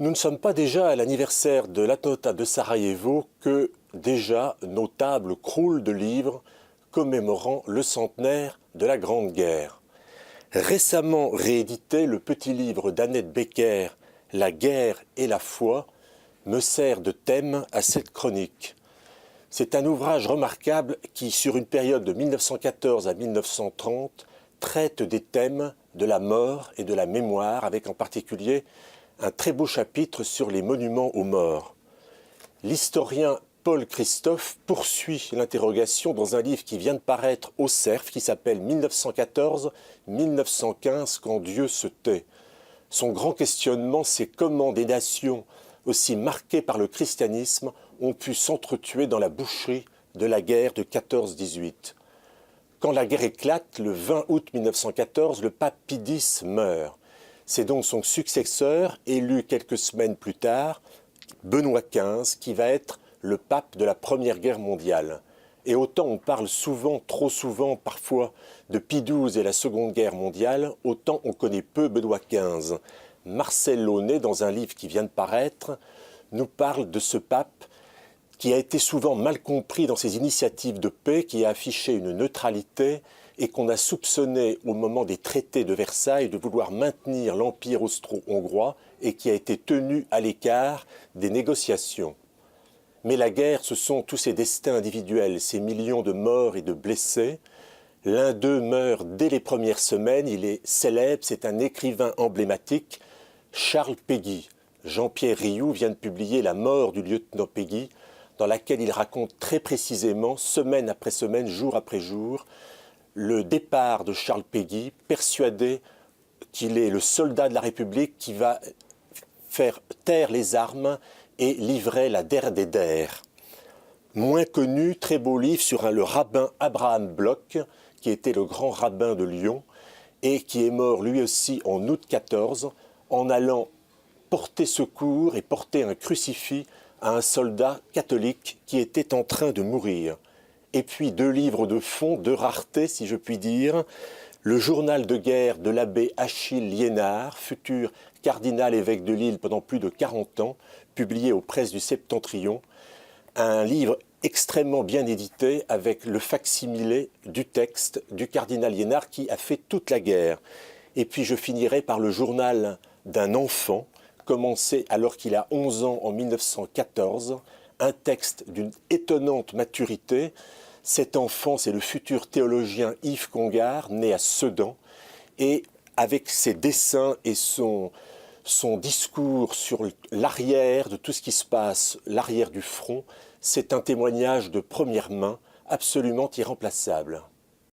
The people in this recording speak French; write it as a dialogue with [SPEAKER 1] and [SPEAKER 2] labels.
[SPEAKER 1] Nous ne sommes pas déjà à l'anniversaire de l'attentat de Sarajevo que déjà nos tables croulent de livres commémorant le centenaire de la Grande Guerre. Récemment réédité, le petit livre d'Annette Becker, La guerre et la foi, me sert de thème à cette chronique. C'est un ouvrage remarquable qui, sur une période de 1914 à 1930, traite des thèmes de la mort et de la mémoire, avec en particulier un très beau chapitre sur les monuments aux morts. L'historien Paul Christophe poursuit l'interrogation dans un livre qui vient de paraître au Cerf, qui s'appelle 1914-1915, quand Dieu se tait. Son grand questionnement, c'est comment des nations aussi marquées par le christianisme ont pu s'entretuer dans la boucherie de la guerre de 14-18. Quand la guerre éclate, le 20 août 1914, le pape Pie X meurt. C'est donc son successeur, élu quelques semaines plus tard, Benoît XV, qui va être le pape de la Première Guerre mondiale. Et autant on parle souvent, trop souvent parfois, de Pie XII et la Seconde Guerre mondiale, autant on connaît peu Benoît XV. Marcel Launay, dans un livre qui vient de paraître, nous parle de ce pape qui a été souvent mal compris dans ses initiatives de paix, qui a affiché une neutralité et qu'on a soupçonné au moment des traités de Versailles de vouloir maintenir l'Empire austro-hongrois et qui a été tenu à l'écart des négociations. Mais la guerre, ce sont tous ces destins individuels, ces millions de morts et de blessés. L'un d'eux meurt dès les premières semaines, il est célèbre, c'est un écrivain emblématique, Charles Péguy. Jean-Pierre Rioux vient de publier La mort du lieutenant Péguy, dans laquelle il raconte très précisément, semaine après semaine, jour après jour, le départ de Charles Péguy, persuadé qu'il est le soldat de la République qui va faire taire les armes et livrer la der des der. Moins connu, très beau livre sur le rabbin Abraham Bloch, qui était le grand rabbin de Lyon et qui est mort lui aussi en août 14 en allant porter secours et porter un crucifix à un soldat catholique qui était en train de mourir. Et puis deux livres de fond, de rareté si je puis dire, le journal de guerre de l'abbé Achille Liénard, futur cardinal évêque de Lille pendant plus de 40 ans, publié aux presses du Septentrion, un livre extrêmement bien édité avec le facsimilé du texte du cardinal Liénard qui a fait toute la guerre. Et puis je finirai par le journal d'un enfant, commencé alors qu'il a 11 ans en 1914, un texte d'une étonnante maturité. Cet enfant, c'est le futur théologien Yves Congar, né à Sedan, et avec ses dessins et son discours sur l'arrière de tout ce qui se passe, l'arrière du front, c'est un témoignage de première main absolument irremplaçable.